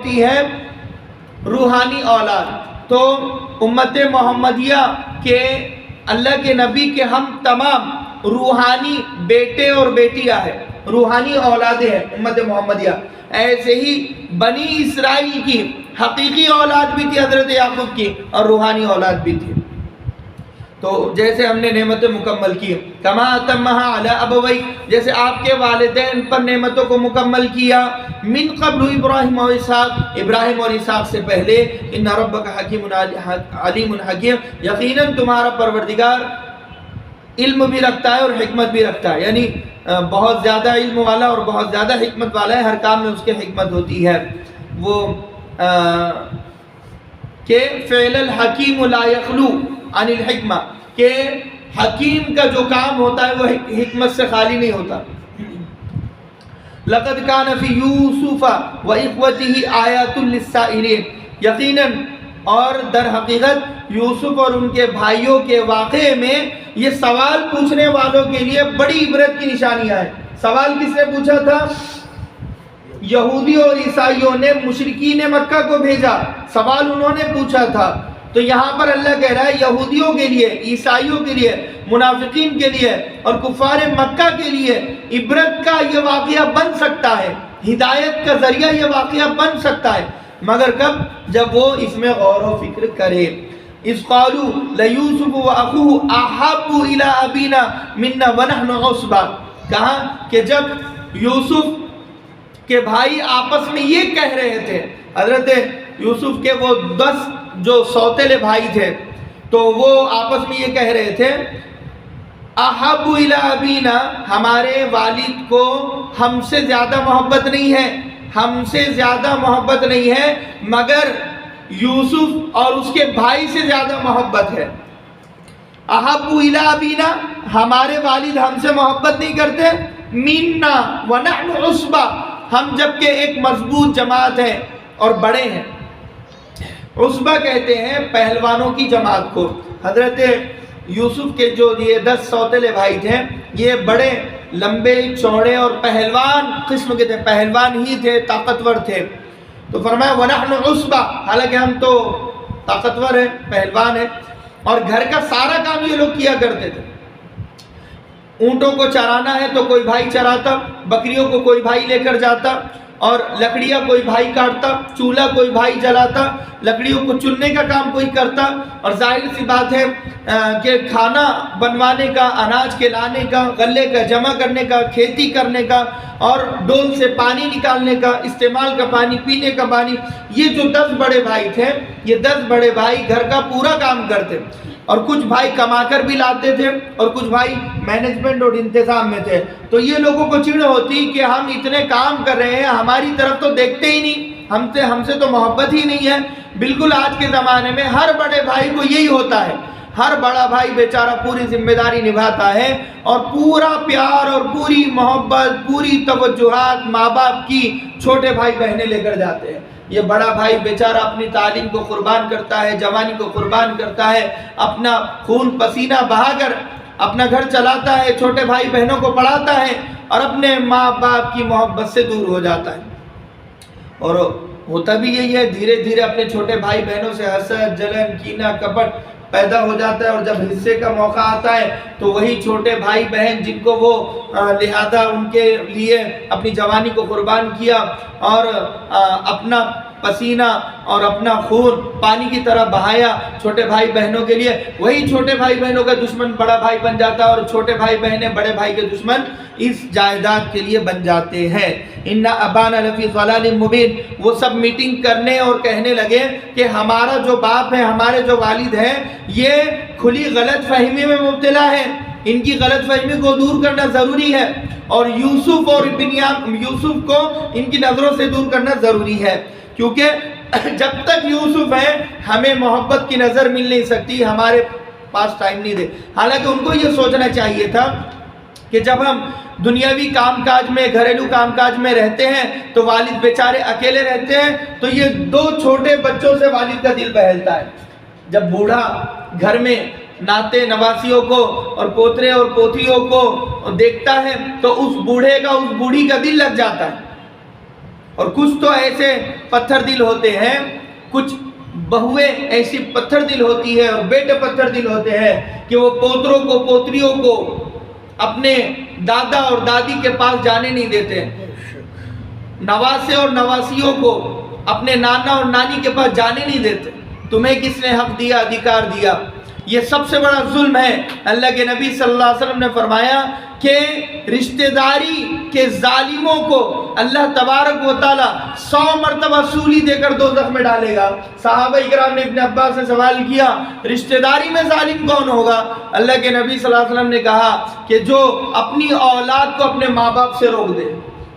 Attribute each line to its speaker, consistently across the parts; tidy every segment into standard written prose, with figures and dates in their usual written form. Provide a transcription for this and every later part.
Speaker 1: ہوتی ہے روحانی اولاد. تو امت محمدیہ کے اللہ کے نبی کے ہم تمام روحانی بیٹے اور بیٹیاں ہیں، روحانی اولادیں ہیں امت محمدیہ. ایسے ہی بنی اسرائیل کی حقیقی اولاد بھی تھی حضرت یعقوب کی، اور روحانی اولاد بھی تھی. تو جیسے ہم نے نعمتیں مکمل کی، کما اتمھا علی ابوی، جیسے آپ کے والدین پر نعمتوں کو مکمل کیا، من قبل ابراہیم و اسحاق، ابراہیم اور اسحاق سے پہلے، ان ربک حکیم علیم حکیم، یقیناً تمہارا پروردگار علم بھی رکھتا ہے اور حکمت بھی رکھتا ہے، یعنی بہت زیادہ علم والا اور بہت زیادہ حکمت والا ہے، ہر کام میں اس کے حکمت ہوتی ہے. وہ کہ فعل الحکیم لا یخلو عن الحکمہ، کہ حکیم کا جو کام ہوتا ہے وہ حکمت سے خالی نہیں ہوتا. لقد کان فی یوسف و اخوتہ آیات للسائلین، یقیناً اور در حقیقت یوسف اور ان کے بھائیوں کے واقعے میں یہ سوال پوچھنے والوں کے لیے بڑی عبرت کی نشانیاں ہیں. سوال کس نے پوچھا تھا؟ یہودی اور عیسائیوں نے مشرکین مکہ کو بھیجا، سوال انہوں نے پوچھا تھا. تو یہاں پر اللہ کہہ رہا ہے یہودیوں کے لیے، عیسائیوں کے لیے، منافقین کے لیے اور کفار مکہ کے لیے عبرت کا یہ واقعہ بن سکتا ہے، ہدایت کا ذریعہ یہ واقعہ بن سکتا ہے، مگر کب؟ جب وہ اس میں غور و فکر کرے. اذ قالوا لیوسف واخوہ احب الی ابینا منا ونحن عصبہ، کہا کہ جب یوسف کے بھائی آپس میں یہ کہہ رہے تھے، حضرت یوسف کے وہ 10 جو سوتیلے بھائی تھے، تو وہ آپس میں یہ کہہ رہے تھے احب الی ابینا، ہمارے والد کو ہم سے زیادہ محبت نہیں ہے، ہم سے زیادہ محبت نہیں ہے، مگر یوسف اور اس کے بھائی سے زیادہ محبت ہے. احب الی ابینا، ہمارے والد ہم سے محبت نہیں کرتے، منا ونحن عصبہ، ہم جبکہ ایک مضبوط جماعت ہے اور بڑے ہیں. عصبہ کہتے ہیں پہلوانوں کی جماعت کو. حضرت یوسف کے جو یہ 10 سوتیلے بھائی تھے، یہ بڑے لمبے چوڑے اور پہلوان قسم کے تھے، پہلوان ہی تھے، طاقتور تھے. تو فرمایا وَنَحْنُ عُصْبَةٌ، حالانکہ ہم تو طاقتور ہیں، پہلوان ہیں، اور گھر کا سارا کام یہ لوگ کیا کرتے تھے. اونٹوں کو چرانا ہے تو کوئی بھائی چراتا، بکریوں کو کوئی بھائی لے کر جاتا، اور لکڑیاں کوئی بھائی کاٹتا، چولہا کوئی بھائی جلاتا، لکڑیوں کو چننے کا کام کوئی کرتا. اور ظاہر سی بات ہے کہ کھانا بنوانے کا، اناج کے لانے کا، غلے کا جمع کرنے کا، کھیتی کرنے کا، اور ڈول سے پانی نکالنے کا، استعمال کا پانی، پینے کا پانی، یہ جو 10 بڑے بھائی تھے، یہ 10 بڑے بھائی گھر کا پورا کام کرتے. اور کچھ بھائی کما کر بھی لاتے تھے اور کچھ بھائی مینجمنٹ اور انتظام میں تھے. تو یہ لوگوں کو چڑ ہوتی کہ ہم اتنے کام کر رہے ہیں، ہماری طرف تو دیکھتے ہی نہیں، ہم سے تو محبت ہی نہیں ہے. بالکل آج کے زمانے میں ہر بڑے بھائی کو یہی ہوتا ہے، ہر بڑا بھائی بیچارہ پوری ذمہ داری نبھاتا ہے اور پورا پیار اور پوری محبت، پوری توجہات ماں باپ کی چھوٹے بھائی بہنیں لے کر جاتے ہیں. یہ بڑا بھائی بیچارہ اپنی تعلیم کو قربان کرتا ہے، جوانی کو قربان کرتا ہے، اپنا خون پسینہ بہا کر اپنا گھر چلاتا ہے، چھوٹے بھائی بہنوں کو پڑھاتا ہے، اور اپنے ماں باپ کی محبت سے دور ہو جاتا ہے. اور ہوتا بھی یہی ہے، دھیرے دھیرے اپنے چھوٹے بھائی بہنوں سے حسد، جلن، کینہ، کپٹ پیدا ہو جاتا ہے. اور جب حصے کا موقع آتا ہے تو وہی چھوٹے بھائی بہن جن کو وہ لہذا ان کے لیے اپنی جوانی کو قربان کیا اور اپنا پسینہ اور اپنا خون پانی کی طرح بہایا چھوٹے بھائی بہنوں کے لیے، وہی چھوٹے بھائی بہنوں کا دشمن بڑا بھائی بن جاتا ہے، اور چھوٹے بھائی بہنیں بڑے بھائی کے دشمن اس جائیداد کے لیے بن جاتے ہیں. ان ابانا لفی ضلال مبین، وہ سب میٹنگ کرنے اور کہنے لگے کہ ہمارا جو باپ ہے، ہمارے جو والد ہیں، یہ کھلی غلط فہمی میں مبتلا ہے، ان کی غلط فہمی کو دور کرنا ضروری ہے، اور یوسف اور یوسف کو ان کی نظروں سے دور کرنا ضروری ہے، کیونکہ جب تک یوسف ہے ہمیں محبت کی نظر مل نہیں سکتی، ہمارے پاس ٹائم نہیں دے. حالانکہ ان کو یہ سوچنا چاہیے تھا کہ جب ہم دنیاوی کام کاج میں، گھریلو کام کاج میں رہتے ہیں تو والد بیچارے اکیلے رہتے ہیں، تو یہ 2 چھوٹے بچوں سے والد کا دل بہلتا ہے. جب بوڑھا گھر میں ناتے نواسیوں کو اور پوترے اور پوتیوں کو دیکھتا ہے تو اس بوڑھے کا، اس بوڑھی کا دل لگ جاتا ہے. اور کچھ تو ایسے پتھر دل ہوتے ہیں، کچھ بہویں ایسی پتھر دل ہوتی ہے اور بیٹے پتھر دل ہوتے ہیں کہ وہ پوتروں کو پوتریوں کو اپنے دادا اور دادی کے پاس جانے نہیں دیتے، نواسے اور نواسیوں کو اپنے نانا اور نانی کے پاس جانے نہیں دیتے۔ تمہیں کس نے حق دیا، ادھیکار دیا؟ یہ سب سے بڑا ظلم ہے۔ اللہ کے نبی صلی اللہ علیہ وسلم نے فرمایا کہ رشتہ داری کے ظالموں کو اللہ تبارک و تعالی 100 مرتبہ سولی دے کر دوزخ میں ڈالے گا۔ صحابہ کرام نے ابن عباس سے سوال کیا رشتہ داری میں ظالم کون ہوگا؟ اللہ کے نبی صلی اللہ علیہ وسلم نے کہا کہ جو اپنی اولاد کو اپنے ماں باپ سے روک دے۔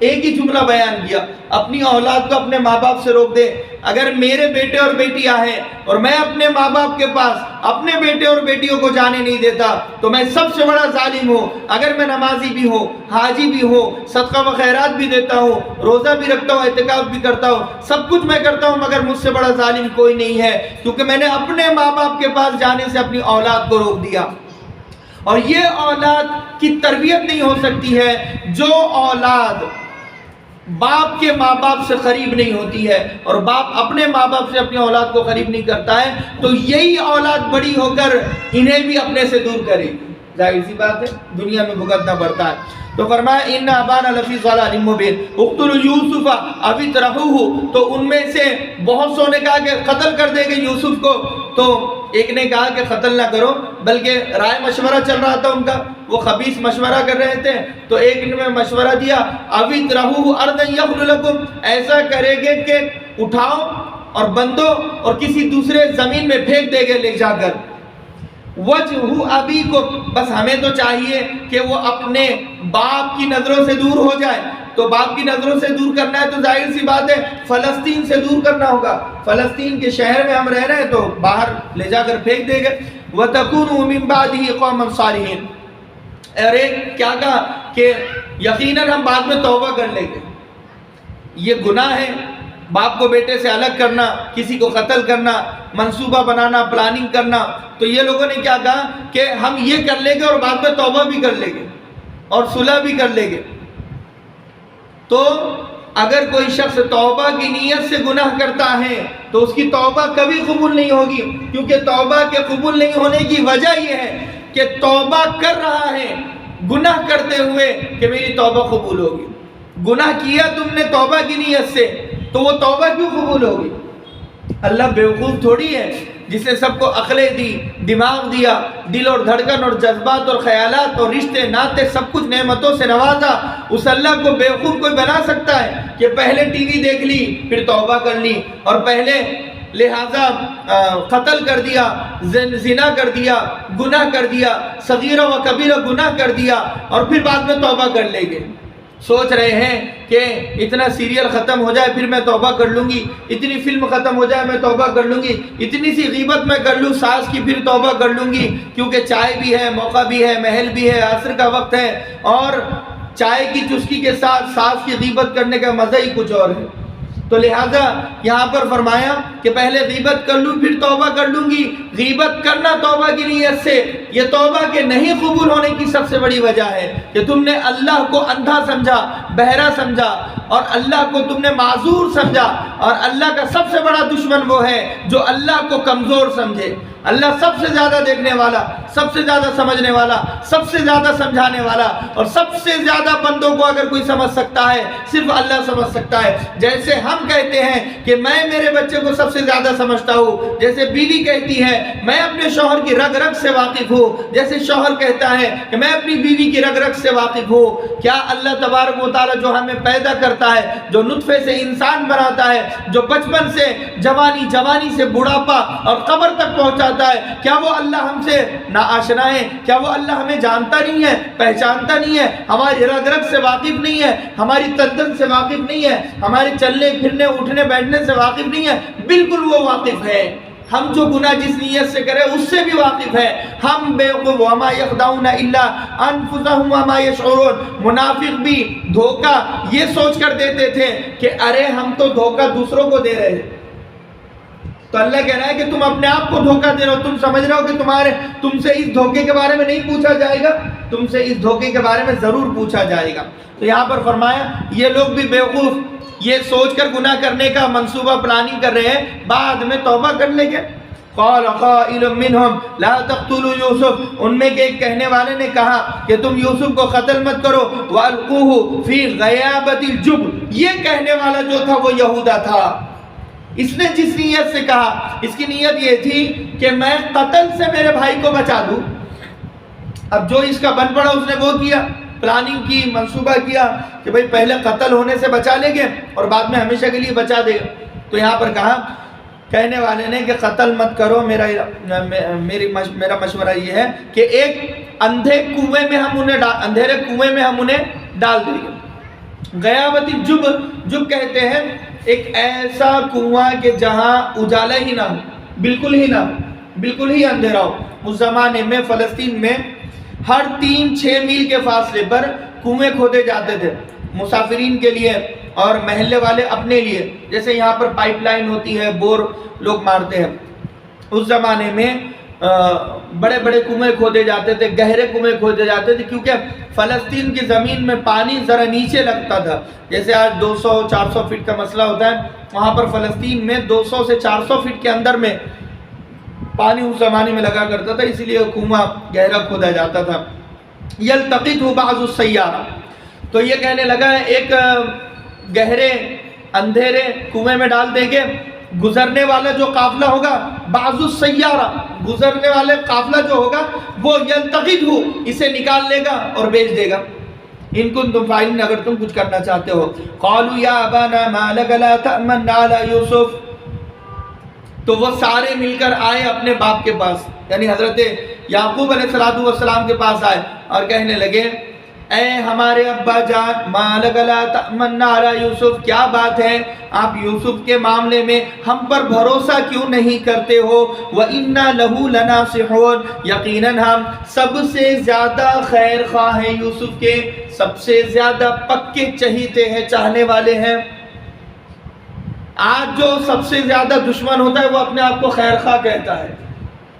Speaker 1: ایک ہی جملہ بیان کیا، اپنی اولاد کو اپنے ماں باپ سے روک دے۔ اگر میرے بیٹے اور بیٹیاں ہیں اور میں اپنے ماں باپ کے پاس اپنے بیٹے اور بیٹیوں کو جانے نہیں دیتا تو میں سب سے بڑا ظالم ہوں۔ اگر میں نمازی بھی ہوں، حاجی بھی ہوں، صدقہ و خیرات بھی دیتا ہوں، روزہ بھی رکھتا ہوں، اعتکاف بھی کرتا ہوں، سب کچھ میں کرتا ہوں، مگر مجھ سے بڑا ظالم کوئی نہیں ہے، کیونکہ میں نے اپنے ماں باپ کے پاس جانے سے اپنی اولاد کو روک دیا۔ اور یہ اولاد کی تربیت نہیں ہو سکتی ہے جو اولاد باپ کے ماں باپ سے قریب نہیں ہوتی ہے، اور باپ اپنے ماں باپ سے اپنی اولاد کو قریب نہیں کرتا ہے، تو یہی اولاد بڑی ہو کر انہیں بھی اپنے سے دور کرے گی۔ ظاہر سی بات ہے، دنیا میں بھگتنا پڑتا ہے۔ تو فرمایا ان ابانا لفی ضلال مبین اقتلوا یوسف او اطرحوه، تو ان میں سے بہت سو نے کہا کہ قتل کر دے گے یوسف کو، تو ایک نے کہا کہ قتل نہ کرو، بلکہ رائے مشورہ چل رہا تھا ان کا، وہ خبیث مشورہ کر رہے تھے، تو ایک نے مشورہ دیا او اطرحوه ارضا یخل لکم، ایسا کرے گے کہ اٹھاؤ اور بندو اور کسی دوسرے زمین میں پھینک دے گے لے جا کر، وجہ ابی کو، بس ہمیں تو چاہیے کہ وہ اپنے باپ کی نظروں سے دور ہو جائے۔ تو باپ کی نظروں سے دور کرنا ہے تو ظاہر سی بات ہے فلسطین سے دور کرنا ہوگا، فلسطین کے شہر میں ہم رہ رہے ہیں تو باہر لے جا کر پھینک دے گے۔ وَتَكُونُوا مِن بَعْدِهِ قَوْمًا صَالِحِينَ، اور ایک کیا کہا کہ یقیناً ہم بعد میں توبہ کر لیں گے۔ یہ گناہ ہے، باپ کو بیٹے سے الگ کرنا، کسی کو قتل کرنا، منصوبہ بنانا، پلاننگ کرنا، تو یہ لوگوں نے کیا کہا کہ ہم یہ کر لیں گے اور بعد میں توبہ بھی کر لیں گے اور صلح بھی کر لیں گے۔ تو اگر کوئی شخص توبہ کی نیت سے گناہ کرتا ہے تو اس کی توبہ کبھی قبول نہیں ہوگی، کیونکہ توبہ کے قبول نہیں ہونے کی وجہ یہ ہے کہ توبہ کر رہا ہے گناہ کرتے ہوئے کہ میری توبہ قبول ہوگی۔ گناہ کیا تم نے توبہ کی نیت سے تو وہ توبہ کیوں قبول ہوگی؟ اللہ بیوقوف تھوڑی ہے جس نے سب کو عقلیں دی، دماغ دیا، دل اور دھڑکن اور جذبات اور خیالات اور رشتے ناطے سب کچھ نعمتوں سے نوازا۔ اس اللہ کو بیوقوف کوئی بنا سکتا ہے کہ پہلے ٹی وی دیکھ لی پھر توبہ کر لی، اور پہلے لہذا قتل کر دیا، زنا کر دیا، گناہ کر دیا، صغیرہ و کبیرہ گناہ کر دیا، اور پھر بعد میں توبہ کر لیں گے؟ سوچ رہے ہیں کہ اتنا سیریل ختم ہو جائے پھر میں توبہ کر لوں گی، اتنی فلم ختم ہو جائے میں توبہ کر لوں گی، اتنی سی غیبت میں کر لوں ساس کی پھر توبہ کر لوں گی، کیونکہ چائے بھی ہے، موقع بھی ہے، محل بھی ہے، عصر کا وقت ہے، اور چائے کی چسکی کے ساتھ ساس کی غیبت کرنے کا مزہ ہی کچھ اور ہے۔ تو لہٰذا یہاں پر فرمایا کہ پہلے غیبت کر لوں پھر توبہ کر لوں گی۔ غیبت کرنا توبہ کی نیت سے یہ توبہ کے نہیں قبول ہونے کی سب سے بڑی وجہ ہے کہ تم نے اللہ کو اندھا سمجھا، بہرا سمجھا، اور اللہ کو تم نے معذور سمجھا، اور اللہ کا سب سے بڑا دشمن وہ ہے جو اللہ کو کمزور سمجھے۔ اللہ سب سے زیادہ دیکھنے والا، سب سے زیادہ سمجھنے والا، سب سے زیادہ سمجھانے والا، اور سب سے زیادہ بندوں کو اگر کوئی سمجھ سکتا ہے صرف اللہ سمجھ سکتا ہے۔ جیسے ہم کہتے ہیں کہ میں میرے بچے کو سب سے زیادہ سمجھتا ہوں، جیسے بیوی کہتی ہے میں اپنے شوہر کی رگ رگ سے واقف ہوں، جیسے شوہر کہتا ہے کہ میں اپنی بیوی کی رگ رگ سے واقف ہوں، کیا اللہ تبارک و تعالی جو ہمیں پیدا کرتا ہے، جو نطفے سے انسان بناتا ہے، جو بچپن سے جوانی، جوانی سے بڑھاپا اور قبر تک پہنچاتا ہے، کیا وہ اللہ ہم سے ناآشنا ہے؟ کیا وہ اللہ ہمیں جانتا نہیں ہے، پہچانتا نہیں ہے، ہماری رگ رگ سے واقف نہیں ہے، ہماری تن سے واقف نہیں ہے، ہمارے چلنے پھرنے اٹھنے بیٹھنے سے واقف نہیں ہے؟ بالکل وہ واقف ہے۔ ہم جو گناہ جس نیت سے کرے اس سے بھی واقف ہے۔ ہم بیوقوف وما یخدعون الا انفسهم وما یشعرون، منافق بھی دھوکہ یہ سوچ کر دیتے تھے کہ ارے ہم تو دھوکہ دوسروں کو دے رہے ہیں، تو اللہ کہہ رہا ہے کہ تم اپنے آپ کو دھوکہ دے رہے ہو، تم سمجھ رہے ہو کہ تم سے اس دھوکے کے بارے میں نہیں پوچھا جائے گا، تم سے اس دھوکے کے بارے میں ضرور پوچھا جائے گا۔ تو یہاں پر فرمایا یہ لوگ بھی بیوقوف یہ سوچ کر گناہ کرنے کا منصوبہ پلاننگ کر رہے ہیں، بعد میں توبہ کر لیں گے۔ قال قائل منهم لا تقتلوا یوسف، ان میں کے ایک کہنے والے نے کہا کہ تم یوسف کو قتل مت کرو، والقوه فی غیابۃ الجب، یہ کہنے والا جو تھا وہ یہودا تھا۔ اس نے جس نیت سے کہا، اس کی نیت یہ تھی کہ میں قتل سے میرے بھائی کو بچا دوں۔ اب جو اس کا بن پڑا اس نے وہ کیا، پلاننگ کی، منصوبہ کیا کہ بھئی پہلے قتل ہونے سے بچا لیں گے اور بعد میں ہمیشہ کے لیے بچا دے گا۔ تو یہاں پر کہا کہنے والے نے کہ قتل مت کرو، میرا مشورہ یہ ہے کہ ایک اندھیرے کنویں میں ہم انہیں ڈال دیں گے۔ غیابت الجب، جب کہتے ہیں ایک ایسا کنواں کہ جہاں اجالا ہی نہ ہو، بالکل ہی اندھیرا ہو۔ اس زمانے میں فلسطین میں ہر 3-6 میل کے فاصلے پر کنویں کھودے جاتے تھے، مسافرین کے لیے اور محلے والے اپنے لیے، جیسے یہاں پر پائپ لائن ہوتی ہے، بور لوگ مارتے ہیں۔ اس زمانے میں بڑے بڑے کنویں کھودے جاتے تھے، گہرے کنویں کھودے جاتے تھے، کیونکہ فلسطین کی زمین میں پانی ذرا نیچے لگتا تھا، جیسے آج 200-400 فٹ کا مسئلہ ہوتا ہے، وہاں پر فلسطین میں 200 سے 400 فٹ کے اندر میں پانی اس زمانے میں لگا کرتا تھا، اسی لیے کنواں گہرا کھودا جاتا تھا۔ یلتقطہ بعض السیارہ، تو یہ کہنے لگا ایک گہرے اندھیرے کنویں میں ڈال دیں گے، گزرنے والا جو قافلہ ہوگا، بعض السیارہ، گزرنے والے قافلہ جو ہوگا وہ یلتقطہ، اسے نکال لے گا اور بیچ دے گا۔ ان کنتم فاعلین، اگر تم کچھ کرنا چاہتے ہو۔ قالوا یا ابانا ما لک لا تأمنا علی یوسف، تو وہ سارے مل کر آئے اپنے باپ کے پاس، یعنی حضرت یعقوب علیہ السلام کے پاس آئے اور کہنے لگے اے ہمارے ابا جان، ما لک لا تأمنا علی یوسف، کیا بات ہے آپ یوسف کے معاملے میں ہم پر بھروسہ کیوں نہیں کرتے ہو؟ وَإِنَّا لَهُ لَنَاصِحُونَ، یقیناً ہم سب سے زیادہ خیر خواہ ہیں یوسف کے، سب سے زیادہ پکے چہیتے ہیں، چاہنے والے ہیں۔ آج جو سب سے زیادہ دشمن ہوتا ہے وہ اپنے آپ کو خیر خواہ کہتا ہے،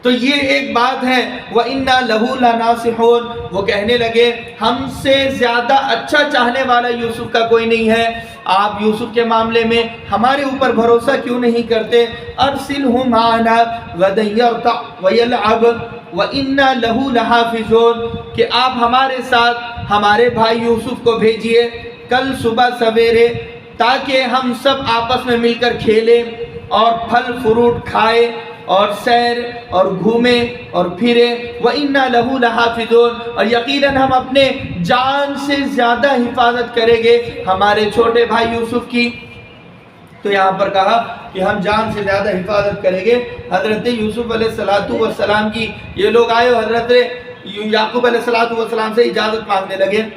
Speaker 1: تو یہ ایک بات ہے۔ وَإِنَّا لَهُ لَنَاصِحُونَ، وہ کہنے لگے ہم سے زیادہ اچھا چاہنے والا یوسف کا کوئی نہیں ہے، آپ یوسف کے معاملے میں ہمارے اوپر بھروسہ کیوں نہیں کرتے؟ أَرْسِلْهُ مَعَنَا غَدًا يَرْتَعْ وَيَلْعَبْ وَإِنَّا لَهُ لَحَافِظُونَ، کہ آپ ہمارے ساتھ ہمارے بھائی یوسف کو بھیجئے کل صبح سویرے، تاکہ ہم سب آپس میں مل کر کھیلیں اور پھل فروٹ کھائے اور سیر اور گھومیں اور پھریں۔ وَإِنَّا لَهُ لَحَافِظُونَ، اور یقیناً ہم اپنے جان سے زیادہ حفاظت کریں گے ہمارے چھوٹے بھائی یوسف کی۔ تو یہاں پر کہا کہ ہم جان سے زیادہ حفاظت کریں گے حضرت یوسف علیہ السلام کی۔ یہ لوگ آئے اور حضرت یعقوب علیہ السلام سے اجازت مانگنے لگے۔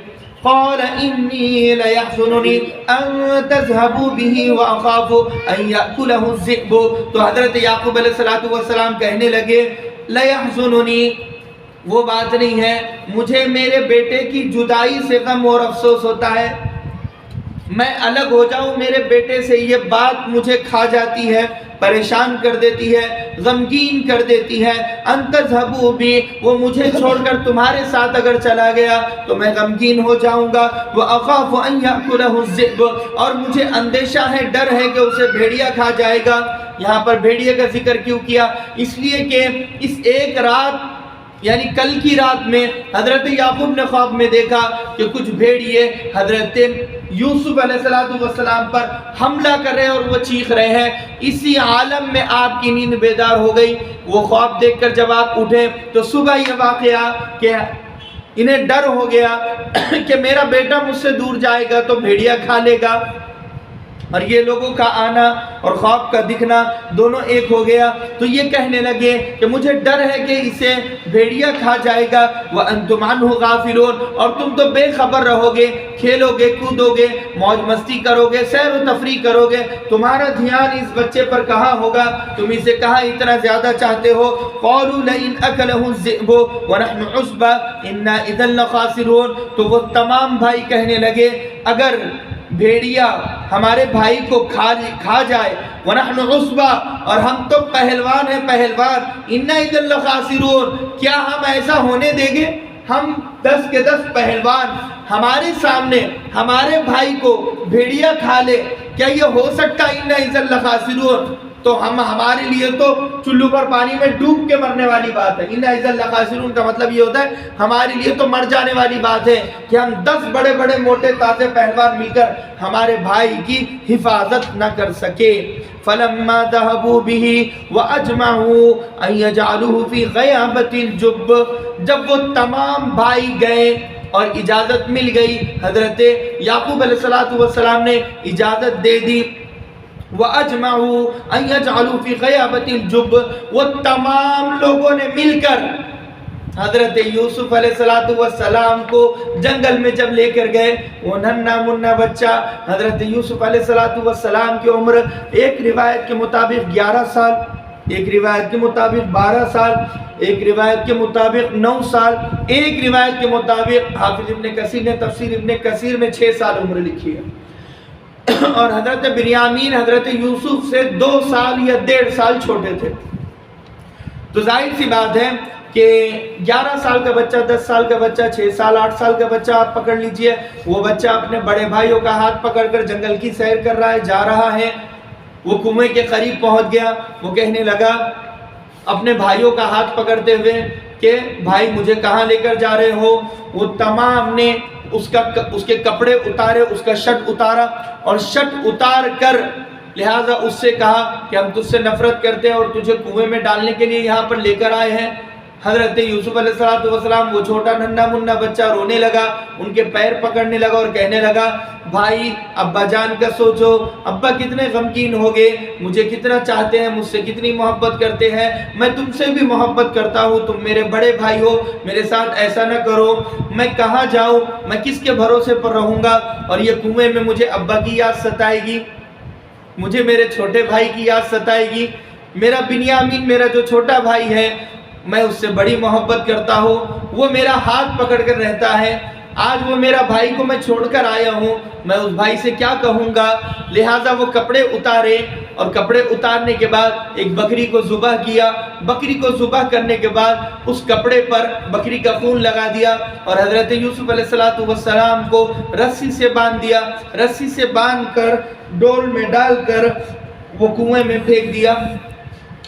Speaker 1: قال انی لیحزننی ان تذهبوا به واخاف ان یاکلہ الذئب، تو حضرت یعقوب علیہ السلام کہنے لگے لیحزننی، وہ بات نہیں ہے، مجھے میرے بیٹے کی جدائی سے غم اور افسوس ہوتا ہے، میں الگ ہو جاؤں میرے بیٹے سے، یہ بات مجھے کھا جاتی ہے، پریشان کر دیتی ہے، غمگین کر دیتی ہے۔ انت تذهبوا بی، وہ مجھے چھوڑ کر تمہارے ساتھ اگر چلا گیا تو میں غمگین ہو جاؤں گا۔ واخاف ان یاکلہ الذئب، اور مجھے اندیشہ ہے، ڈر ہے کہ اسے بھیڑیا کھا جائے گا۔ یہاں پر بھیڑیے کا ذکر کیوں کیا؟ اس لیے کہ اس ایک رات یعنی کل کی رات میں حضرت یعقوب نے خواب میں دیکھا کہ کچھ بھیڑیے حضرت یوسف علیہ السلام پر حملہ کر رہے ہیں اور وہ چیخ رہے ہیں۔ اسی عالم میں آپ کی نیند بیدار ہو گئی، وہ خواب دیکھ کر جب آپ اٹھے تو صبح یہ واقعہ کہ انہیں ڈر ہو گیا کہ میرا بیٹا مجھ سے دور جائے گا تو بھیڑیا کھا لے گا، اور یہ لوگوں کا آنا اور خواب کا دکھنا دونوں ایک ہو گیا۔ تو یہ کہنے لگے کہ مجھے ڈر ہے کہ اسے بھیڑیا کھا جائے گا۔ وَأَنْتُمْ عَنْهُ غَافِلُونَ، اور تم تو بے خبر رہو گے، کھیلو گے، کودو گے، موج مستی کرو گے، سیر و تفریح کرو گے، تمہارا دھیان اس بچے پر کہاں ہوگا؟ تم اسے کہاں اتنا زیادہ چاہتے ہو؟ قَالُوا لَئِنْ أَكَلَهُ الذِّئْبُ وَنَحْنُ عُصْبَةٌ إِنَّا إِذًا لَخَاسِرُونَ، تو وہ تمام بھائی کہنے لگے اگر بھیڑیا ہمارے بھائی کو کھا جائے، وَنَحْنُ عُصْبَةٌ، اور ہم تو پہلوان ہیں، پہلوان، إِنَّا إِذًا لَخَاسِرُونَ، کیا ہم ایسا ہونے دیں گے؟ ہم 10 کے 10 پہلوان ہمارے سامنے ہمارے بھائی کو بھیڑیا کھا لے، کیا یہ ہو سکتا؟ اِنَّ إِذًا لَخَاسِرُونَ، تو ہمارے لیے تو چلو پر پانی میں ڈوب کے مرنے والی بات ہے۔ اِنَّ إِذًا لَخَاسِرُونَ کا مطلب یہ ہوتا ہے ہمارے لیے تو مر جانے والی بات ہے کہ ہم 10 بڑے بڑے موٹے تازے پہلوان مل کر ہمارے بھائی کی حفاظت نہ کر سکے۔ فَلَمَّا ذَهَبُوا بِهِ وَأَجْمَعُوا أَن يَجْعَلُوهُ فِي غَيَابَةِ الْجُبِّ، جب وہ تمام بھائی گئے اور اجازت مل گئی، حضرت یعقوب علیہ السلام نے اجازت دے دی، وَأَجْمَعُوا أَن يَجْعَلُوا فِي غَيَابَةِ الْجُبِّ، وہ تمام لوگوں نے مل کر حضرت یوسف علیہ السلام کو جنگل میں جب لے کر گئے، وہ ننھا منھا بچہ، حضرت یوسف علیہ السلام کی عمر ایک روایت کے مطابق 11 سال، ایک روایت کے مطابق 12 سال، ایک روایت کے مطابق 9 سال، ایک روایت کے مطابق حافظ ابن کثیر نے تفسیر ابن کثیر میں 6 سال عمر لکھی ہے، اور حضرت بنیامین حضرت یوسف سے 2 سال یا 1.5 سال چھوٹے تھے۔ تو ظاہر سی بات ہے کہ 11 سال کا بچہ، 10 سال کا بچہ، 6 سال 8 سال کا بچہ آپ پکڑ لیجئے، وہ بچہ اپنے بڑے بھائیوں کا ہاتھ پکڑ کر جنگل کی سیر کر رہا ہے، جا رہا ہے، وہ کنویں کے قریب پہنچ گیا، وہ کہنے لگا اپنے بھائیوں کا ہاتھ پکڑتے ہوئے کہ بھائی مجھے کہاں لے کر جا رہے ہو؟ وہ تمام نے اس کے کپڑے اتارے، اس کا شرٹ اتارا، اور شرٹ اتار کر لہٰذا اس سے کہا کہ ہم تجھ سے نفرت کرتے ہیں اور تجھے کنویں میں ڈالنے کے لیے یہاں پر لے کر آئے ہیں۔ حضرت یوسف علیہ السلام وہ چھوٹا ننھا منھا بچہ رونے لگا، ان کے پیر پکڑنے لگا اور کہنے لگا بھائی ابا جان کا سوچو، ابا کتنے غمگین ہو گئے، مجھے کتنا چاہتے ہیں، مجھ سے کتنی محبت کرتے ہیں، میں تم سے بھی محبت کرتا ہوں، تم میرے بڑے بھائی ہو، میرے ساتھ ایسا نہ کرو، میں کہاں جاؤں، میں کس کے بھروسے پر رہوں گا، اور یہ کنویں میں مجھے ابا کی یاد ستائے گی، مجھے میرے چھوٹے بھائی کی یاد ستائے گی، میرا بنیامین میرا جو چھوٹا بھائی ہے میں اس سے بڑی محبت کرتا ہوں، وہ میرا ہاتھ پکڑ کر رہتا ہے، آج وہ میرا بھائی کو میں چھوڑ کر آیا ہوں، میں اس بھائی سے کیا کہوں گا؟ لہٰذا وہ کپڑے اتارے، اور کپڑے اتارنے کے بعد ایک بکری کو ذبح کیا، بکری کو ذبح کرنے کے بعد اس کپڑے پر بکری کا خون لگا دیا، اور حضرت یوسف علیہ السلام کو رسی سے باندھ دیا، رسی سے باندھ کر ڈول میں ڈال کر وہ کنویں میں پھینک دیا،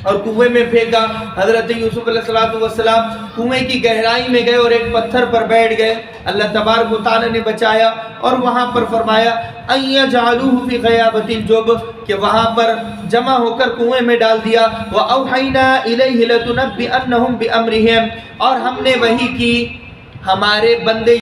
Speaker 1: اور کنویں میں پھینکا۔ حضرت یوسف علیہ السلام کنویں کی گہرائی میں گئے اور ایک پتھر پر بیٹھ گئے، اللہ تبارک و تعالی نے بچایا، اور وہاں پر فرمایا ان یجعلوہ فی غیابۃ الجب، کہ وہاں پر جمع ہو کر کنویں میں ڈال دیا، واوحینا الیہ لتنبئنہم بامرہم، اور ہم نے وحی کی ہمارے بندے